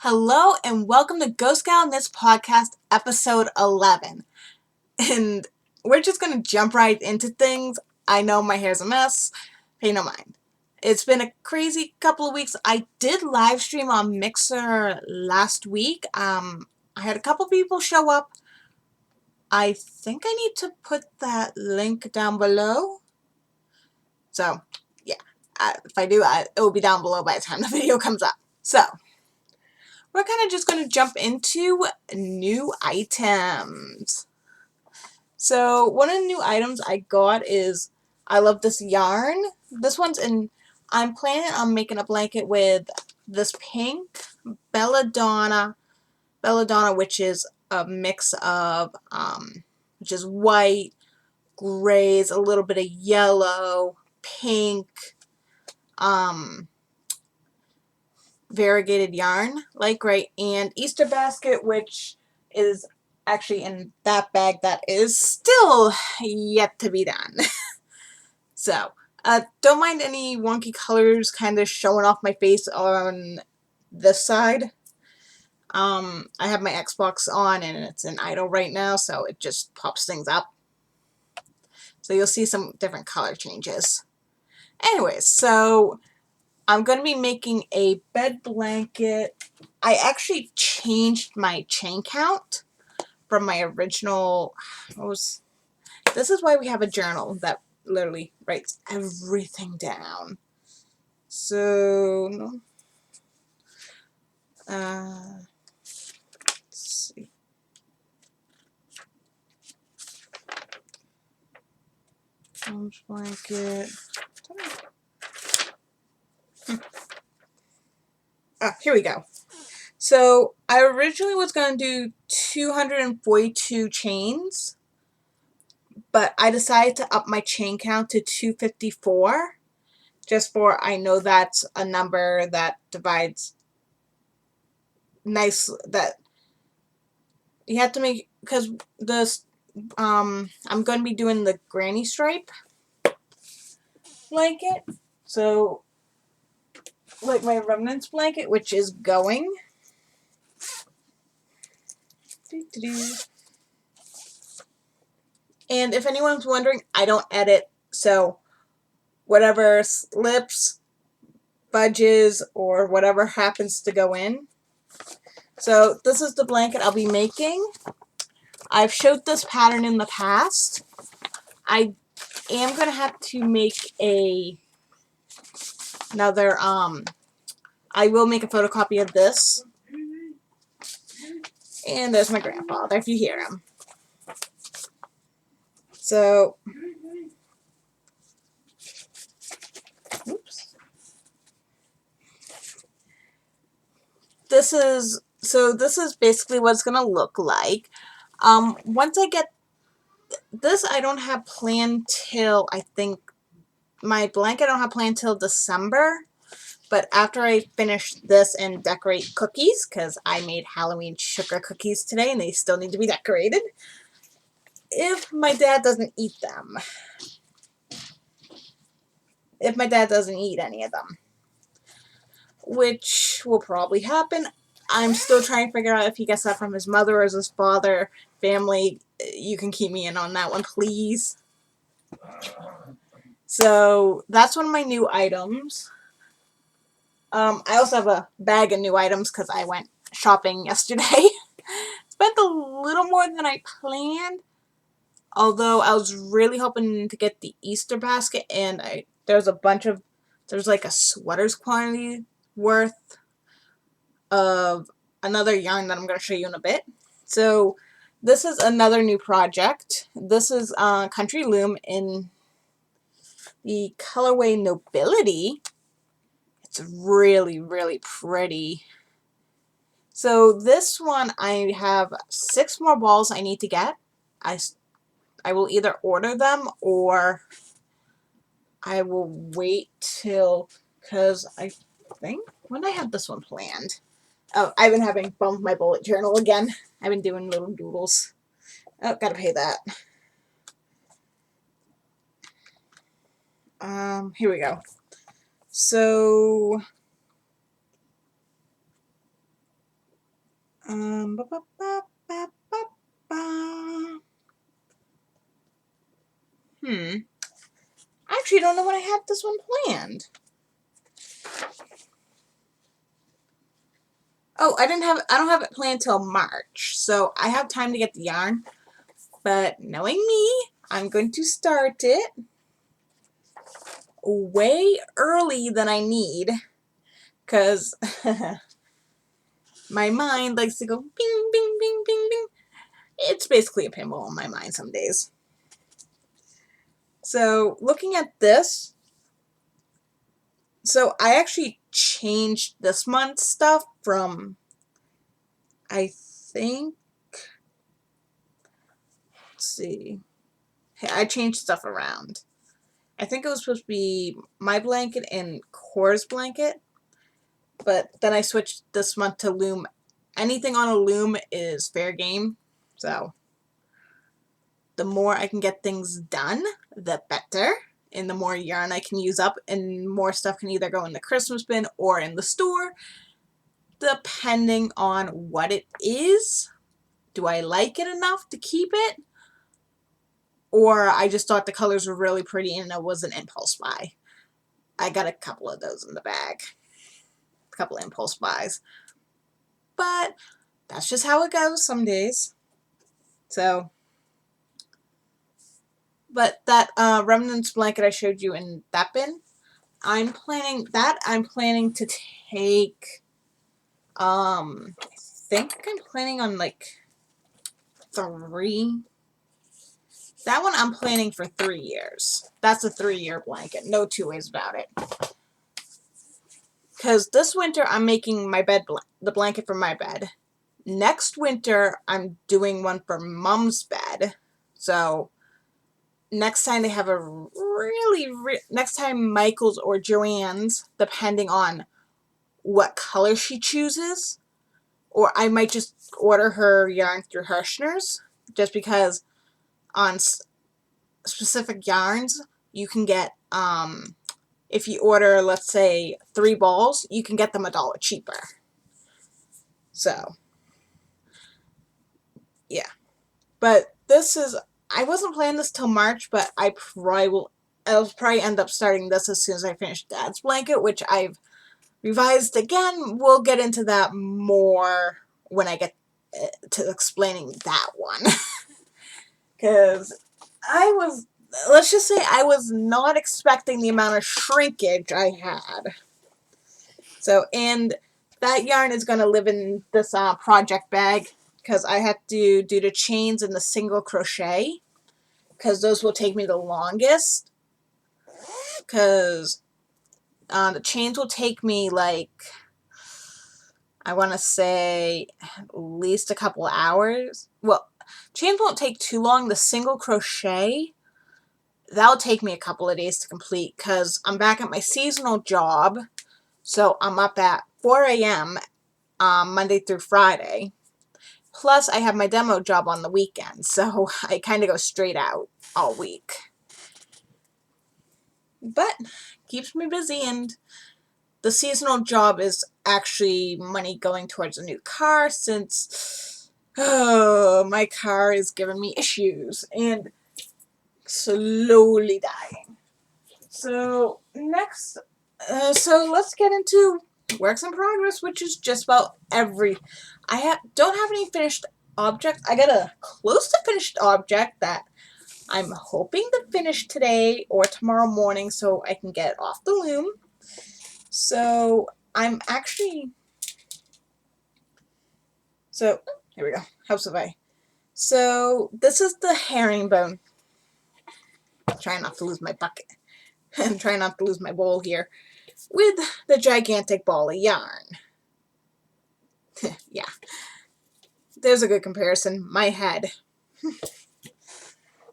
Hello and welcome to Ghost Gal Knits Podcast episode 11. And we're just going to jump right into things. I know my hair's a mess. Pay no mind. It's been a crazy couple of weeks. I did live stream on Mixer last week. I had a couple people show up. I think I need to put that link down below. So, yeah. If I do, it will be down below by the time the video comes up. So, we're kind of just going to jump into new items. So one of the new items I got is, I love this yarn. This one's in, I'm planning on making a blanket with this pink Belladonna, which is a mix of, which is white, grays, a little bit of yellow, pink, variegated yarn, light gray, and Easter basket, which is actually in that bag that is still yet to be done. So, don't mind any wonky colors kind of showing off my face on this side. I have my Xbox on and it's in idle right now, so it just pops things up. So you'll see some different color changes. Anyways, so I'm going to be making a bed blanket. I actually changed my chain count from my original. This is why we have a journal that literally writes everything down. So, let's see. Blanket. Here we go. So I originally was going to do 242 chains, but I decided to up my chain count to 254, just for, I know that's a number that divides nice, that you have to make, because this, I'm going to be doing the granny stripe blanket, so like my remnants blanket, which is going. And if anyone's wondering, I don't edit, so whatever slips, budges, or whatever happens to go in. So this is the blanket I'll be making. I've showed this pattern in the past. I am going to have to make another, I will make a photocopy of this. And there's my grandfather, if you hear him. So, oops. This is basically what it's going to look like. Once I get this, I don't have planned till, I think, my blanket I don't have planned till December. But after I finish this and decorate cookies, because I made Halloween sugar cookies today and they still need to be decorated, if my dad doesn't eat them. If my dad doesn't eat any of them. Which will probably happen. I'm still trying to figure out if he gets that from his mother or his father. Family, you can keep me in on that one, please. So, that's one of my new items. I also have a bag of new items because I went shopping yesterday. Spent a little more than I planned. Although I was really hoping to get the Easter basket, and there's like a sweater's quantity worth of another yarn that I'm going to show you in a bit. So this is another new project. This is Country Loom in the colorway Nobility. It's really, really pretty. So this one, I have 6 more balls I need to get. I will either order them or I will wait till, because I think, when did I have this one planned? Oh, I've been having fun with my bullet journal again. I've been doing little doodles. Oh, gotta pay that. Here we go. So, Ba, ba, ba, ba, ba, ba. I actually don't know when I had this one planned. Oh, I don't have it planned till March, so I have time to get the yarn. But knowing me, I'm going to start it way early than I need, because my mind likes to go bing, bing, bing, bing, bing. It's basically a pinball in my mind some days. So looking at this, so I actually changed this month's stuff from, I think, let's see, I changed stuff around. I think it was supposed to be my blanket and Cora's blanket, but then I switched this month to loom. Anything on a loom is fair game, so the more I can get things done, the better, and the more yarn I can use up, and more stuff can either go in the Christmas bin or in the store, depending on what it is. Do I like it enough to keep it? Or I just thought the colors were really pretty and it was an impulse buy. I got a couple of those in the bag. A couple of impulse buys. But that's just how it goes some days. So, but that remnants blanket I showed you in that bin, I'm planning to take, I think I'm planning on like 3. That one I'm planning for 3 years. That's a 3-year blanket. No two ways about it. Because this winter I'm making my bed, the blanket for my bed. Next winter I'm doing one for Mom's bed. So next time they have a next time Michael's or Joanne's, depending on what color she chooses, or I might just order her yarn through Hirschner's, just because on specific yarns you can get, if you order, let's say, 3 balls, you can get them $1 cheaper. So yeah, but this is, I wasn't planning this till March, but I'll probably end up starting this as soon as I finish Dad's blanket, which I've revised again. We'll get into that more when I get to explaining that one. Because let's just say I was not expecting the amount of shrinkage I had. So, and that yarn is going to live in this project bag, because I have to do the chains and the single crochet, because those will take me the longest, because the chains will take me, like, I want to say at least a couple of hours. Well, chains won't take too long. The single crochet, that'll take me a couple of days to complete, because I'm back at my seasonal job, so I'm up at 4 a.m. Monday through Friday. Plus, I have my demo job on the weekend, so I kind of go straight out all week. But keeps me busy, and the seasonal job is actually money going towards a new car, since my car is giving me issues and slowly dying. So next, so let's get into works in progress, which is just about don't have any finished object. I got a close to finished object that I'm hoping to finish today or tomorrow morning so I can get it off the loom. So I'm actually, so here we go, House of I. So this is the herringbone. Trying not to lose my bucket and trying not to lose my bowl here, with the gigantic ball of yarn. Yeah, there's a good comparison. My head.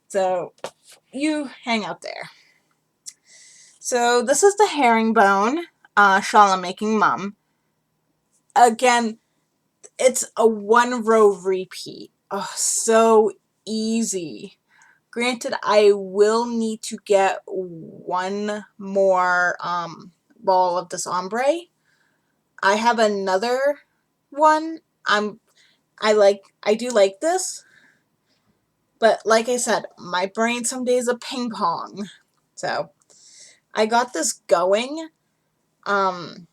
So you hang out there. So this is the herringbone shawl I'm making Mum. Again, it's a 1-row repeat. Oh, so easy. Granted, I will need to get one more ball of this ombre. I have another one. I do like this, but like I said, my brain some days a ping pong. So I got this going. I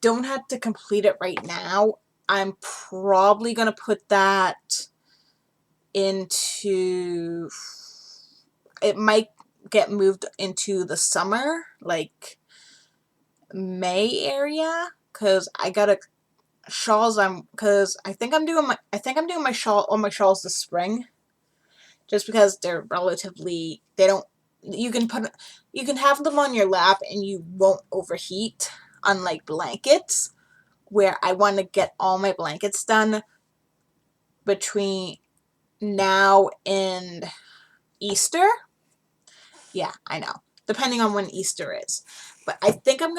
don't have to complete it right now. I'm probably gonna put that into, it might get moved into the summer, like May area, because I gotta shawls. Because I think I'm doing my shawl, all my shawls this spring, just because they're relatively, they don't, you can have them on your lap and you won't overheat, unlike blankets, where I want to get all my blankets done between now and Easter. Yeah, I know. Depending on when Easter is. But I think I'm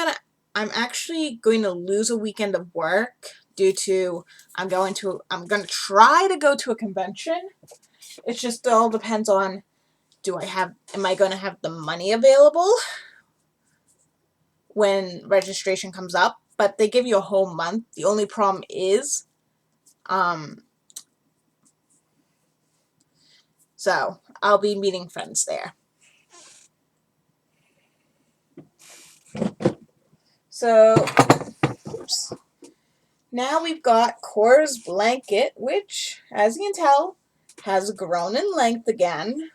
actually going to lose a weekend of work due to I'm going to try to go to a convention. It just all depends on, am I going to have the money available when registration comes up? But they give you a whole month. The only problem is, so I'll be meeting friends there. So, oops. Now we've got Cora's blanket, which, as you can tell, has grown in length again.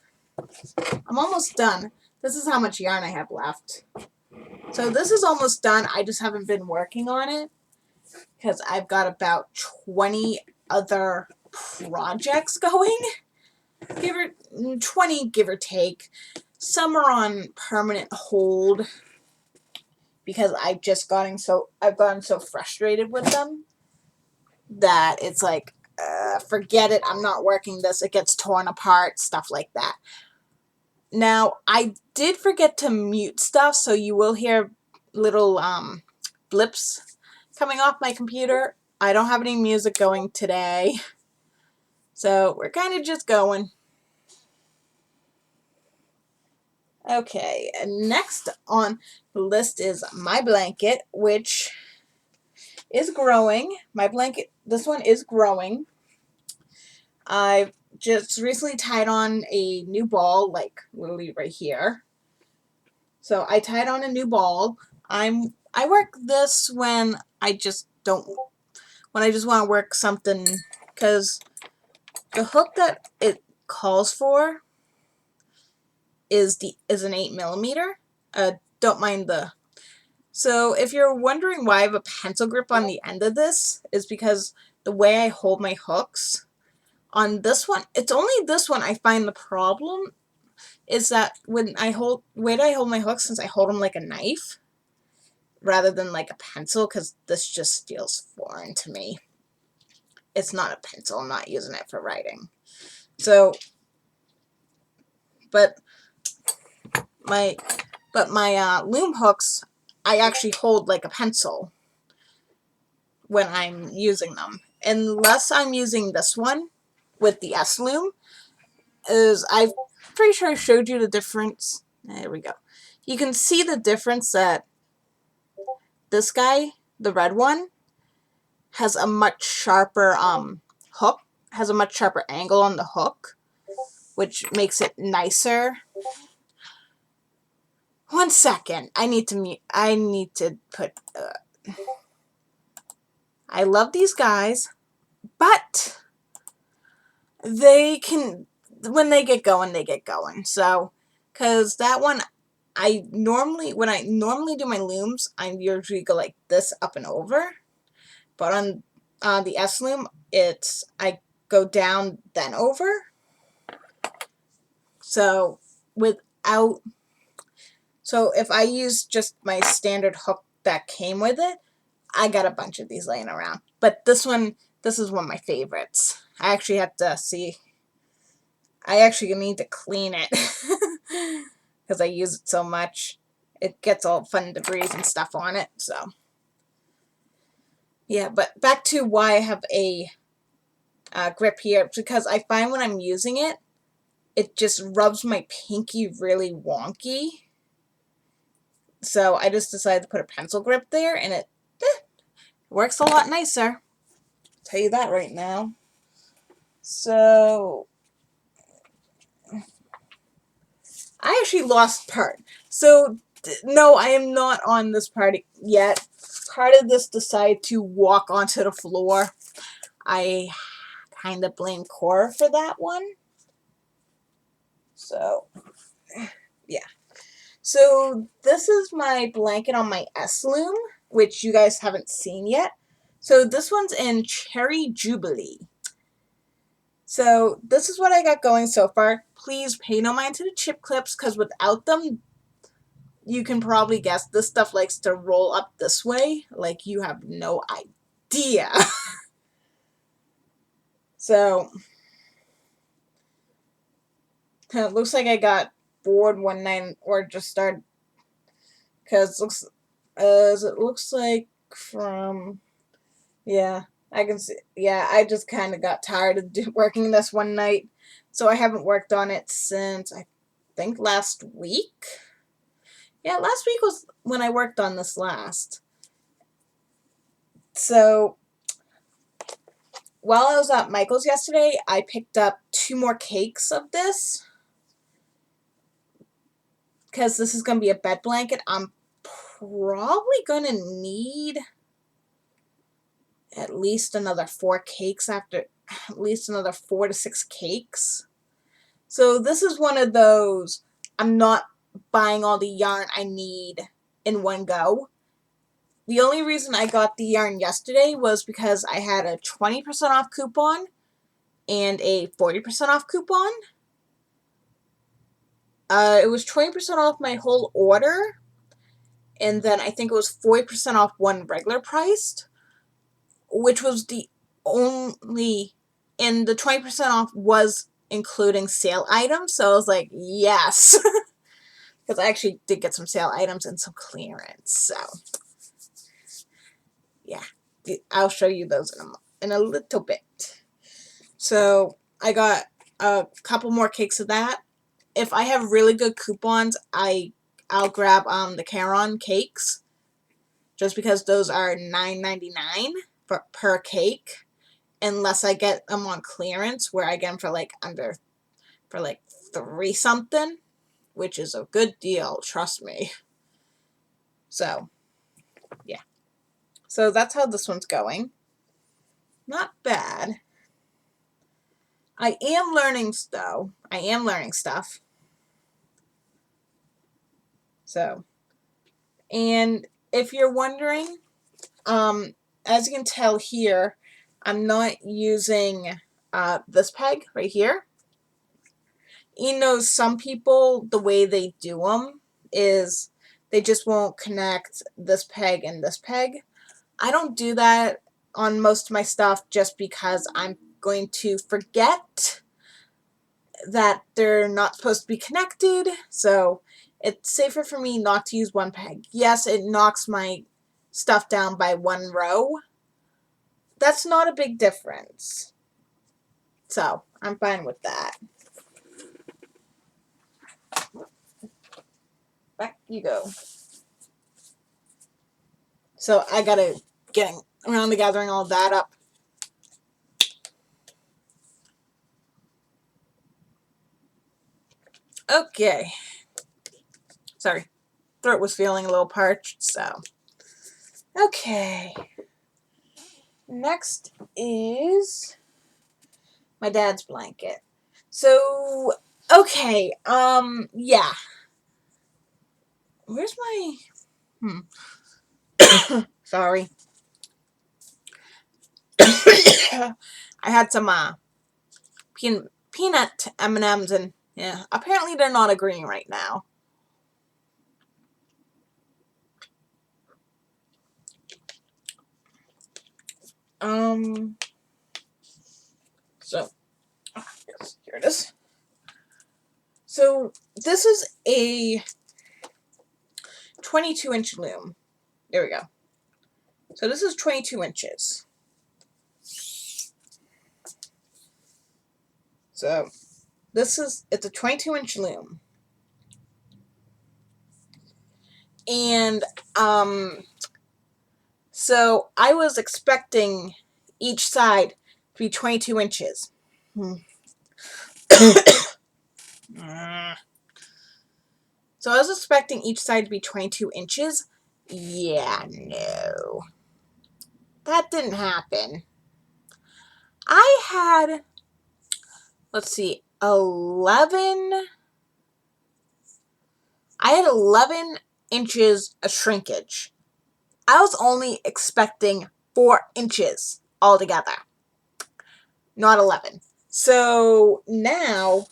I'm almost done. This is how much yarn I have left. So this is almost done. I just haven't been working on it because I've got about 20 other projects going. 20, give or take. Some are on permanent hold because I've gotten so frustrated with them that it's like, forget it, I'm not working this, it gets torn apart, stuff like that. Now, I did forget to mute stuff, so you will hear little blips coming off my computer. I don't have any music going today, so we're kind of just going. Okay, and next on the list is my blanket, which is growing. My blanket, this one is growing. I've just recently tied on a new ball, like literally right here. So I tied on a new ball. I work this when I just want to work something, because the hook that it calls for is an 8mm. Don't mind the. So if you're wondering why I have a pencil grip on the end of this, is because the way I hold my hooks. On this one, it's only this one I find the problem is that when I hold my hooks, since I hold them like a knife rather than like a pencil, because this just feels foreign to me. It's not a pencil. I'm not using it for writing. So, but my loom hooks, I actually hold like a pencil when I'm using them, unless I'm using this one with the S loom. I'm pretty sure I showed you the difference. There we go. You can see the difference that this guy, the red one, has a much sharper hook, has a much sharper angle on the hook, which makes it nicer. One second, I need to put. I love these guys, but when they get going, they get going. So, because that one, when I normally do my looms, I usually go like this up and over. But on the S loom, I go down then over. So if I use just my standard hook that came with it, I got a bunch of these laying around. But this is one of my favorites. I actually have to see. I actually need to clean it because I use it so much. It gets all fun debris and stuff on it. So yeah, but back to why I have a grip here, because I find when I'm using it, it just rubs my pinky really wonky. So I just decided to put a pencil grip there, and it works a lot nicer. tell you that right now. So I actually lost part. So no, I am not on this part yet. Part of this decided to walk onto the floor. I kind of blame Cora for that one. So yeah. So this is my blanket on my S-Loom, which you guys haven't seen yet. So this one's in Cherry Jubilee. So this is what I got going so far. Please pay no mind to the chip clips, because without them, you can probably guess this stuff likes to roll up this way. Like, you have no idea. So it looks like I got bored one night, or just started, because it looks like from, yeah, I can see, yeah, I just kind of got tired of working this one night, so I haven't worked on it since, I think, last week. Yeah, last week was when I worked on this last. So while I was at Michael's yesterday, I picked up 2 more cakes of this, because this is going to be a bed blanket. I'm probably going to need at least another 4 cakes after, at least another 4 to 6 cakes. So this is one of those, I'm not buying all the yarn I need in one go. The only reason I got the yarn yesterday was because I had a 20% off coupon and a 40% off coupon. It was 20% off my whole order, and then I think it was 40% off one regular priced, which was the only, and the 20% off was including sale items, so I was like, yes. Because I actually did get some sale items and some clearance, so yeah, I'll show you those in a little bit. So I got a couple more cakes of that. If I have really good coupons, I'll grab the Caron cakes, just because those are $9.99 per cake, unless I get them on clearance, where I get them for like for like 3 something, which is a good deal, trust me. So yeah, so that's how this one's going. Not bad. I am learning though. I am learning stuff. So, and if you're wondering, as you can tell here, I'm not using this peg right here. You know, some people, the way they do them is they just won't connect this peg and this peg. I don't do that on most of my stuff, just because I'm going to forget that they're not supposed to be connected, so it's safer for me not to use one peg. Yes, it knocks my stuff down by 1 row. That's not a big difference, so I'm fine with that. Back you go. So I gotta get around to gathering all that up. Okay. Sorry. Throat was feeling a little parched, so. Okay. Next is my dad's blanket. So, okay, yeah. Where's my, sorry. I had some, peanut M&Ms, and, yeah, apparently they're not agreeing right now. So, yes, here it is. So, this is a 22-inch loom. There we go. So, this is 22 inches. So, it's a 22-inch loom. And, so I was expecting each side to be 22 inches. So I was expecting each side to be 22 inches. Yeah, no. That didn't happen. I had, let's see, 11 inches of shrinkage. I was only expecting 4 inches altogether, not 11. So now,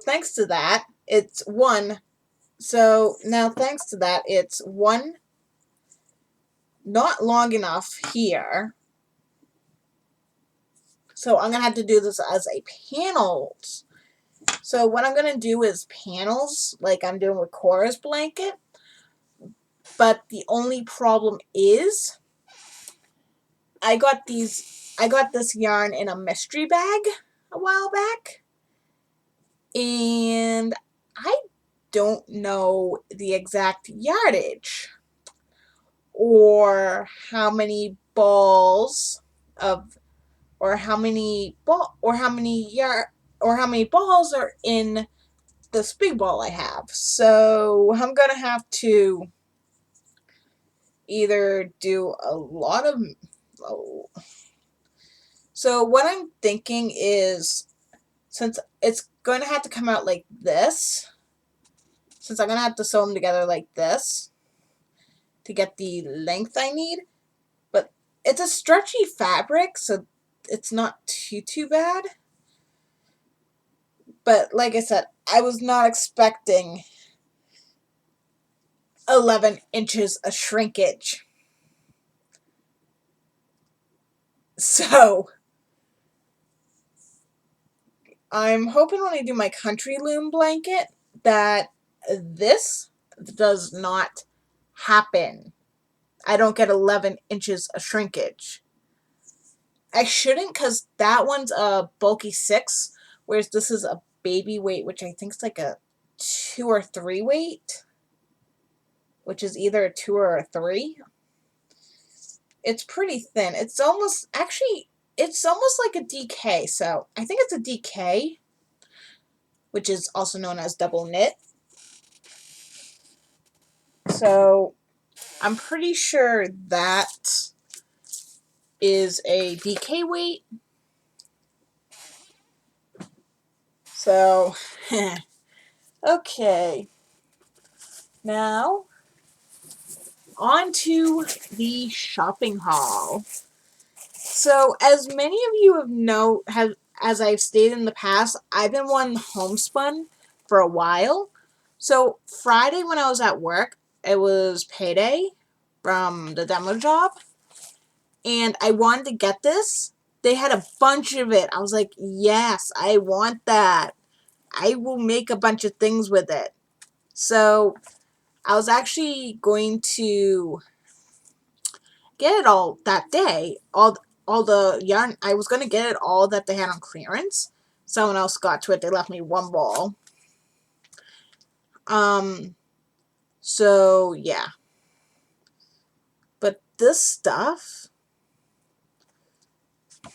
thanks to that, it's one. So now, thanks to that, it's one not long enough here. So I'm going to have to do this as a panels. So what I'm going to do is panels, like I'm doing with Cora's blanket. But the only problem is I got this yarn in a mystery bag a while back. And I don't know the exact yardage or how many balls of or how many balls are in this big ball I have. So I'm gonna have to either do a lot of. So what I'm thinking is, since it's going to have to come out like this, since I'm going to have to sew them together like this to get the length I need, but it's a stretchy fabric, so it's not too bad. But like I said, I was not expecting 11 inches of shrinkage. So I'm hoping when I do my country loom blanket that this does not happen. I don't get 11 inches of shrinkage. I shouldn't, because that one's a bulky 6, whereas this is a baby weight, which I think is like a 2 or 3 weight, which is either a 2 or a 3. It's pretty thin. It's almost like a DK, so I think it's a DK, which is also known as double knit. So I'm pretty sure that is a DK weight. So, okay. Now, on to the shopping haul. So, as many of you as I've stated in the past, I've been wanting homespun for a while. So, Friday when I was at work, it was payday from the demo job, and I wanted to get this. They had a bunch of it. I was like, yes, I want that. I will make a bunch of things with it. So I was actually going to get it all that day. All the yarn, I was going to get it all that they had on clearance. Someone else got to it. They left me one ball. So yeah. But this stuff,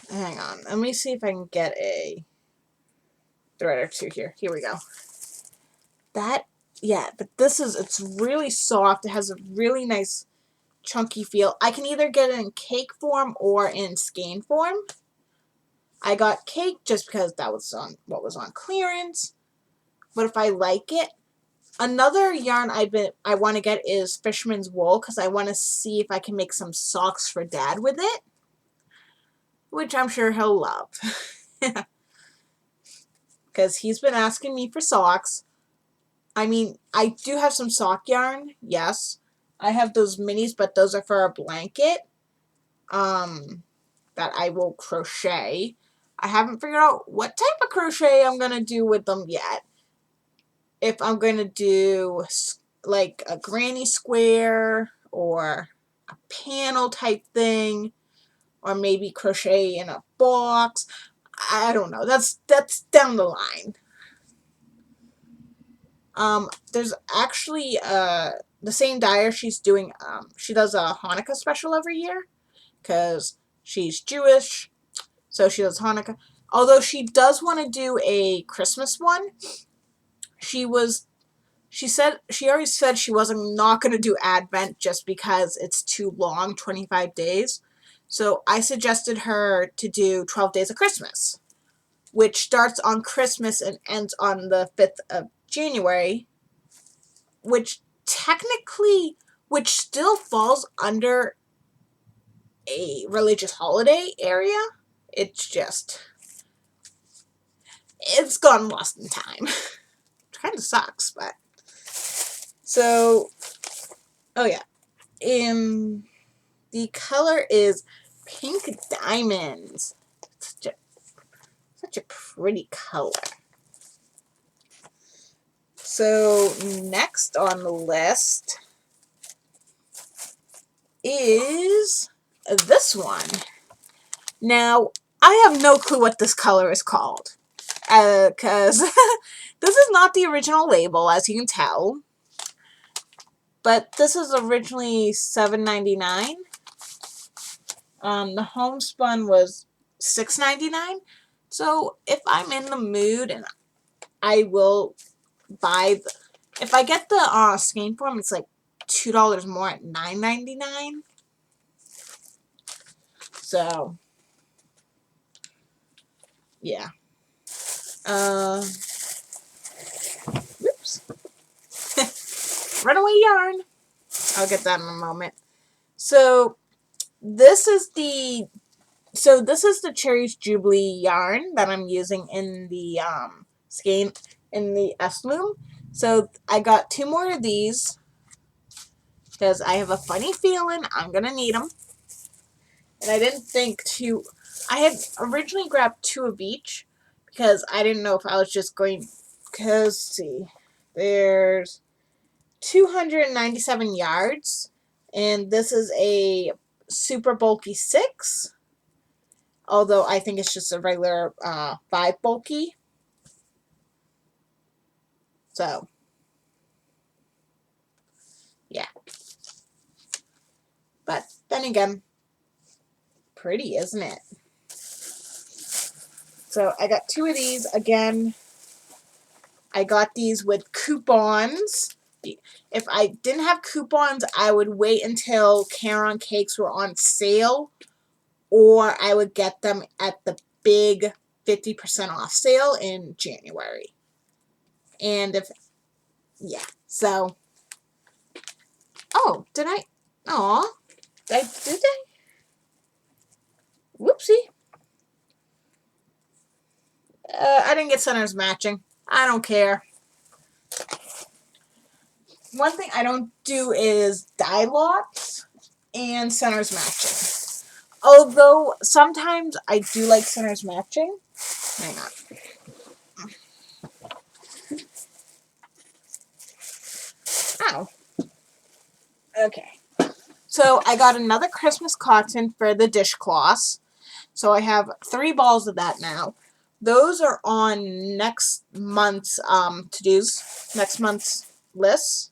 hang on. Let me see if I can get a thread or two here. Here we go. But it's really soft. It has a really nice chunky feel. I can either get it in cake form or in skein form. I got cake just because that was what was on clearance. But if I like it, another yarn I want to get is Fisherman's Wool, because I want to see if I can make some socks for Dad with it, which I'm sure he'll love. Because he's been asking me for socks. I mean, I do have some sock yarn, yes. I have those minis, but those are for a blanket that I will crochet. I haven't figured out what type of crochet I'm going to do with them yet. If I'm going to do like a granny square or a panel type thing, or maybe crochet in a box. I don't know. That's down the line. There's actually the same dyer, she's doing, she does a Hanukkah special every year because she's Jewish, so she does Hanukkah. Although she does want to do a Christmas one, she already said she wasn't not going to do Advent just because it's too long, 25 days. So I suggested her to do 12 Days of Christmas, which starts on Christmas and ends on the 5th of January, which still falls under a religious holiday area. It's gone lost in time. It kind of sucks, but. So, oh yeah. The color is Pink Diamonds. Such a pretty color. So, next on the list is this one. Now, I have no clue what this color is called, because this is not the original label, as you can tell, but this is originally $7.99. The homespun was $6.99. So if I'm in the mood, and I will buy, if I get the skein form, it's like $2 more at $9.99. So yeah. Whoops. Runaway yarn. I'll get that in a moment. So this is the Cherries Jubilee yarn that I'm using in the skein in the S-Loom. So I got 2 more of these because I have a funny feeling I'm gonna need them. And I didn't think to. I had originally grabbed 2 of each because I didn't know if I was just going. Because see, there's 297 yards, and this is a super bulky 6. Although I think it's just a regular 5 bulky. So, yeah. But then again, pretty, isn't it? So I got 2 of these. Again, I got these with coupons. If I didn't have coupons, I would wait until Caron Cakes were on sale, or I would get them at the big 50% off sale in January. And so, oh, did I? Aw, did I? Whoopsie. I didn't get centers matching. I don't care. One thing I don't do is dye lots and centers matching. Although sometimes I do like centers matching. Hang on. Oh. Okay. So I got another Christmas cotton for the dishcloths. So I have 3 balls of that now. Those are on next month's to-dos, next month's list.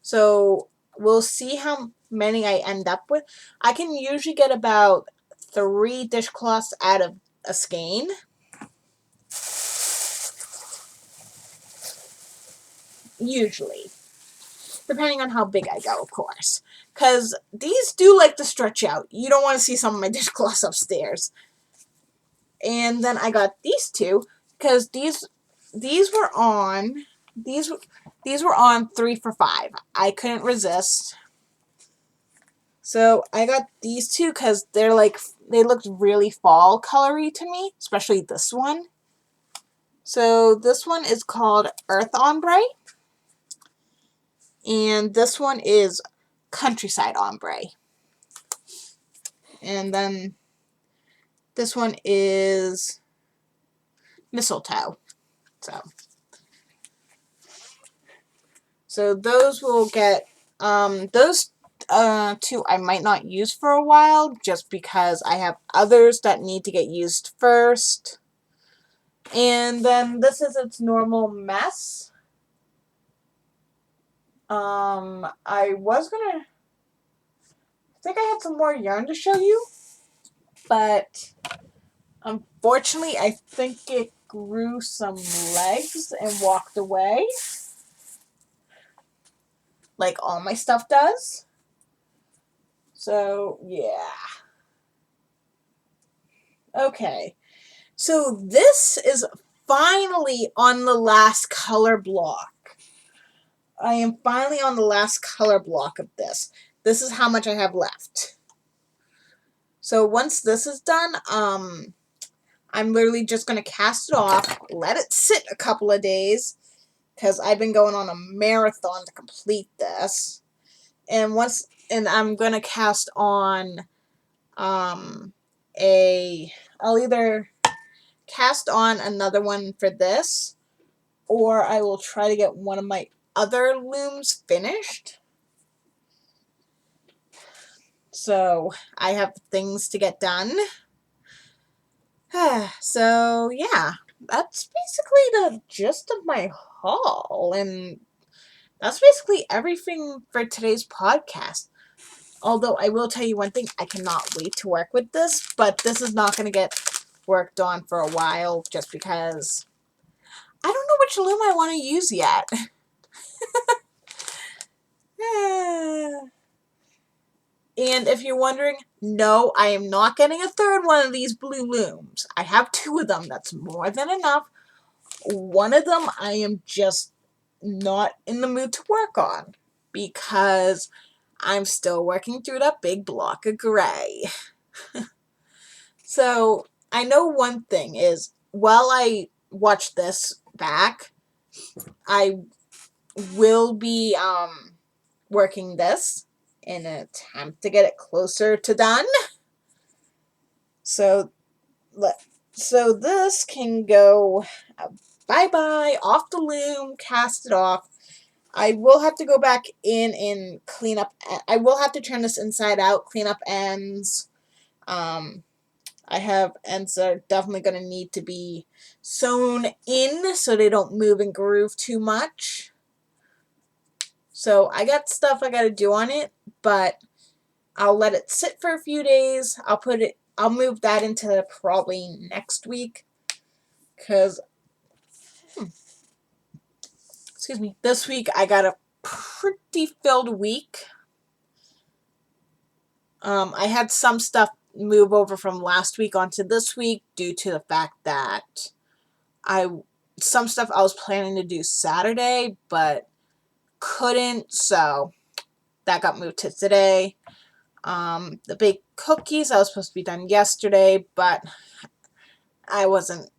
So we'll see how many I end up with. I can usually get about 3 dishcloths out of a skein. Usually. Depending on how big I go, of course. Because these do like to stretch out. You don't want to see some of my dishcloths upstairs. And then I got these 2 because these were on 3 for $5. I couldn't resist. So I got these 2 because they looked really fall colory to me, especially this one. So this one is called Earth Ombre, and this one is Countryside Ombre. And then this one is Mistletoe. So those will get, those 2 I might not use for a while just because I have others that need to get used first. And then this is its normal mess. I was gonna, I think I had some more yarn to show you, but unfortunately I think it grew some legs and walked away. Like all my stuff does. So, yeah. Okay. So this is finally on the last color block. I am finally on the last color block of this. This is how much I have left. So once this is done, I'm literally just going to cast it off, let it sit a couple of days, because I've been going on a marathon to complete this. And I'm going to cast on I'll either cast on another one for this, or I will try to get one of my other looms finished. So I have things to get done. So yeah, that's basically the gist of my haul, and that's basically everything for today's podcast. Although I will tell you one thing, I cannot wait to work with this, but this is not going to get worked on for a while just because I don't know which loom I want to use yet. And if you're wondering, no, I am not getting a third one of these blue looms. I have 2 of them. That's more than enough. One of them I am just not in the mood to work on because I'm still working through that big block of gray. So I know one thing is, while I watch this back, I will be working this in an attempt to get it closer to done. So this can go bye-bye, off the loom, cast it off. I will have to go back in and clean up. I will have to turn this inside out, clean up ends. I have ends that are definitely going to need to be sewn in so they don't move and groove too much. So I got stuff I got to do on it, but I'll let it sit for a few days. I'll move that into probably next week, because excuse me, this week I got a pretty filled week. I had some stuff move over from last week onto this week due to the fact that some stuff I was planning to do Saturday but couldn't, so that got moved to today. The baked cookies, I was supposed to be done yesterday, but I wasn't.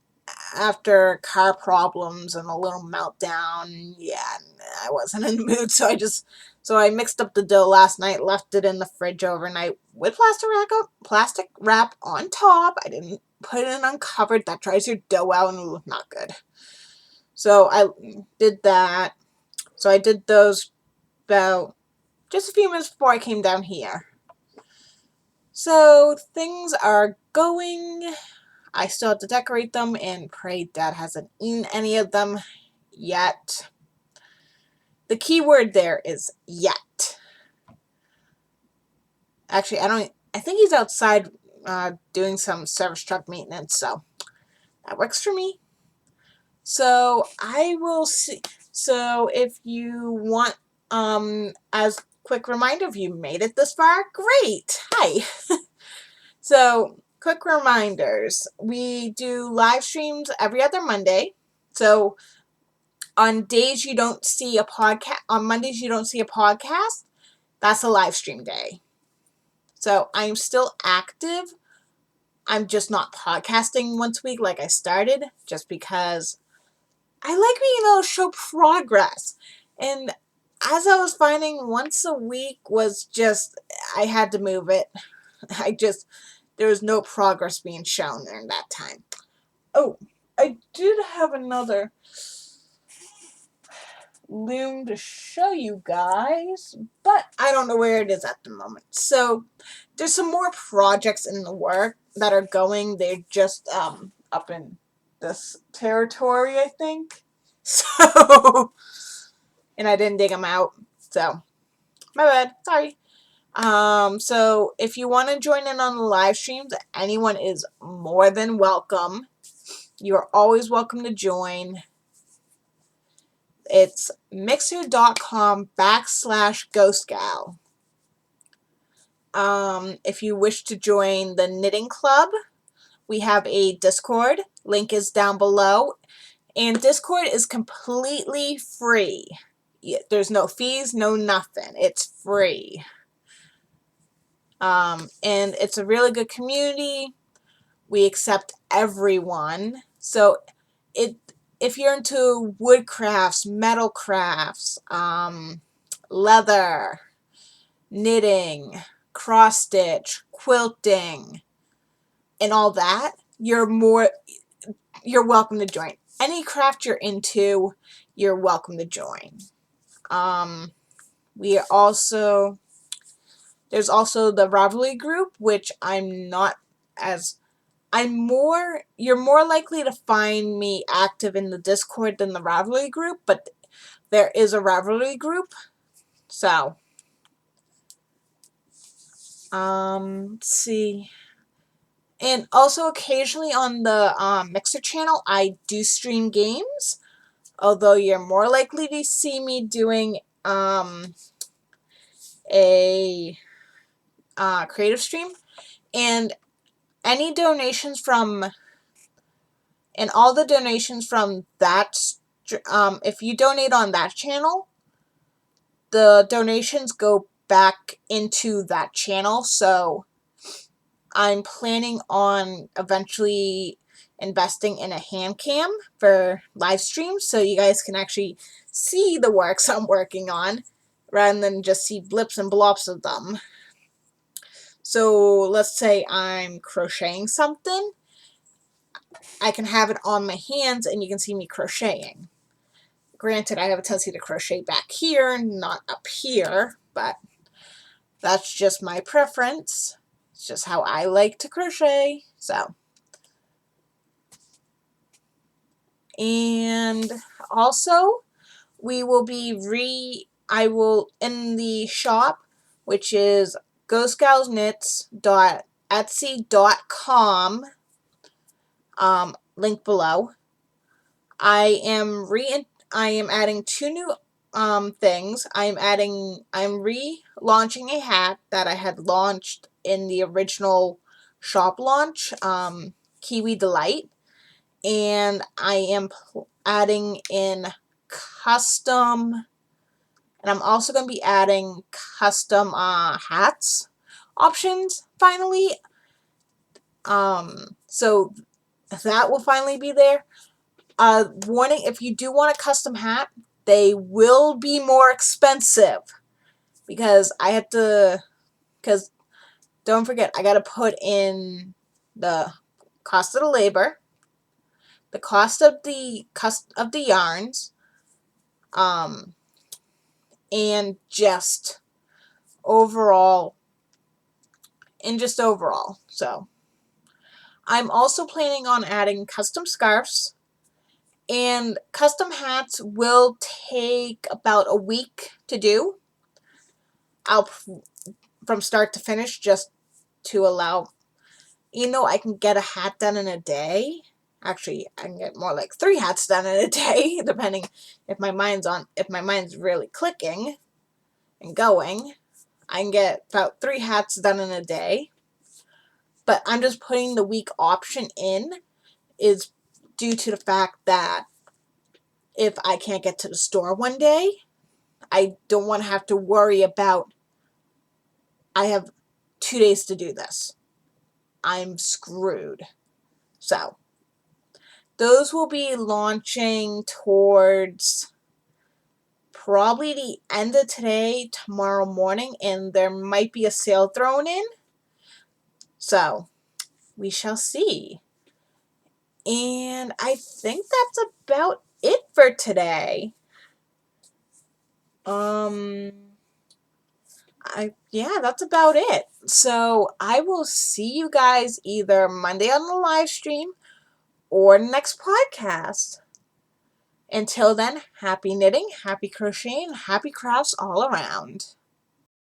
After car problems and a little meltdown, yeah, I wasn't in the mood, so I mixed up the dough last night, left it in the fridge overnight with plastic wrap on top. I didn't put it in uncovered. That dries your dough out and not good. So I did that. So I did those about just a few minutes before I came down here. So things are going. I still have to decorate them and pray Dad hasn't eaten any of them yet. The key word there is yet. Actually, I think he's outside doing some service truck maintenance, so that works for me. So I will see. So if you want, as quick reminder, if you made it this far, great. Hi. So quick reminders. We do live streams every other Monday. So on days you don't see a podcast, on Mondays you don't see a podcast, that's a live stream day. So I'm still active. I'm just not podcasting once a week like I started, just because I like being able to show progress. And as I was finding, once a week was just, I had to move it. There was no progress being shown during that time. Oh, I did have another loom to show you guys, but I don't know where it is at the moment. So there's some more projects in the work that are going. They're just up in this territory, I think. So, and I didn't dig them out. So, my bad. Sorry. So if you want to join in on the live streams, anyone is more than welcome. You're always welcome to join. It's mixer.com/ghostgal. If you wish to join the knitting club, we have a Discord. Link is down below. And Discord is completely free. There's no fees, no nothing. It's free. And it's a really good community. We accept everyone. So if you're into wood crafts, metal crafts, leather, knitting, cross stitch, quilting, and all that, you're welcome to join. Any craft you're into, you're welcome to join. There's also the Ravelry group, which you're more likely to find me active in the Discord than the Ravelry group, but there is a Ravelry group. So, let's see. And also occasionally on the Mixer channel, I do stream games, although you're more likely to see me doing a creative stream. And any donations from, and all the donations from that, if you donate on that channel, the donations go back into that channel. So I'm planning on eventually investing in a hand cam for live streams so you guys can actually see the works I'm working on rather than just see blips and blops of them. So let's say I'm crocheting something. I can have it on my hands and you can see me crocheting. Granted, I have a tendency to crochet back here, not up here, but that's just my preference. It's just how I like to crochet. So, and also we will be in the shop, which is ghostgalknits.etsy.com, link below. I am adding 2 new things. I'm relaunching a hat that I had launched in the original shop launch, Kiwi Delight, and I am adding in custom, and I'm also going to be adding custom hats options finally. So that will finally be there. Warning, if you do want a custom hat, they will be more expensive because don't forget, I got to put in the cost of the labor, the cost of the yarns, and just overall. So I'm also planning on adding custom scarves, and custom hats will take about a week to do. From start to finish, just to allow, I can get a hat done in a day. Actually, I can get more like 3 hats done in a day, depending if my mind's really clicking and going. I can get about 3 hats done in a day. But I'm just putting the week option in is due to the fact that if I can't get to the store one day, I don't want to have to worry about, I have 2 days to do this. I'm screwed. So, those will be launching towards probably the end of today, tomorrow morning, and there might be a sale thrown in. So, we shall see. And I think that's about it for today. That's about it. So I will see you guys either Monday on the live stream or next podcast. Until then, happy knitting, happy crocheting, happy crafts all around.